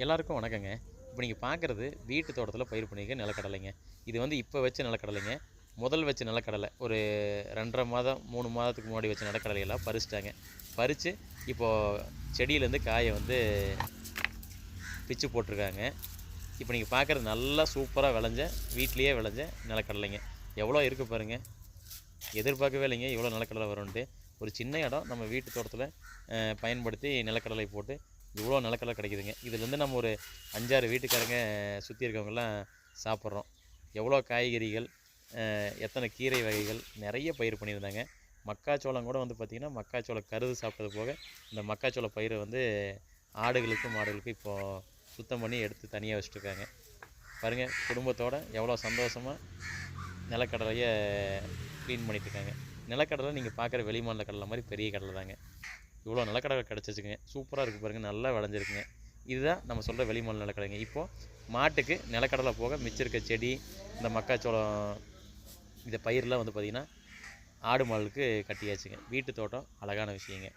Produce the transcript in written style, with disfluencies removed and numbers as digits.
எல்லாருக்கும் வணக்கங்க. இப்போ நீங்கள் பார்க்குறது வீட்டு தோட்டத்தில் பயிர் பண்ணியிருக்க நிலக்கடலைங்க. இது வந்து இப்போ வச்ச நிலக்கடலைங்க. முதல் வச்ச நிலக்கடலை ஒரு 2 1/2 மாதம் 3 மாதத்துக்கு முன்னாடி வச்ச நிலக்கடலையெல்லாம் பறிச்சுட்டாங்க. பறித்து இப்போது செடியிலேருந்து காயை வந்து பிச்சு போட்டிருக்காங்க. இப்போ நீங்கள் பார்க்குறது நல்லா சூப்பராக விளைஞ்ச வீட்டிலேயே விளைஞ்ச நிலக்கடலைங்க. எவ்வளோ இருக்குது பாருங்கள். எதிர்பார்க்கவே இல்லைங்க இவ்வளோ நிலக்கடலை வரும்ன்ட்டு. ஒரு சின்ன இடம் நம்ம வீட்டு தோட்டத்தில் பயன்படுத்தி நிலக்கடலை போட்டு இவ்வளோ நிலக்கடலை கிடைக்குதுங்க. இதுலேருந்து நம்ம ஒரு 5 6 வீட்டுக்காரங்க சுற்றி இருக்கவங்கெல்லாம் சாப்பிட்றோம். எவ்வளோ காய்கறிகள், எத்தனை கீரை வகைகள் நிறைய பயிர் பண்ணியிருந்தாங்க. மக்காச்சோளம் கூட வந்து பார்த்திங்கன்னா மக்காச்சோள கருது சாப்பிட்டது போக இந்த மக்காச்சோள பயிரை வந்து ஆடுகளுக்கும் மாடுகளுக்கும் இப்போது சுத்தம் பண்ணி எடுத்து தனியாக வச்சுட்ருக்காங்க. பாருங்கள், குடும்பத்தோடு எவ்வளோ சந்தோஷமாக நிலக்கடலையை க்ளீன் பண்ணிட்டுருக்காங்க. நிலக்கடலை நீங்கள் பார்க்குற வெளி மாநில கடலை மாதிரி பெரிய கடலை தாங்க. இவ்வளோ நிலக்கடலை கிடச்சிச்சுங்க. சூப்பராக இருக்குது பாருங்கள், நல்லா விளைஞ்சிருக்குங்க. இதுதான் நம்ம சொல்கிற வெளி மாநில நிலக்கடலைங்க. இப்போது மாட்டுக்கு நிலக்கடலை போக மிச்சம் இருக்க செடி, இந்த மக்காச்சோளம், இந்த பயிரெலாம் வந்து பார்த்திங்கன்னா ஆடு மாடுகளுக்கு கட்டியாச்சுங்க. வீட்டு தோட்டம் அழகான விஷயங்க.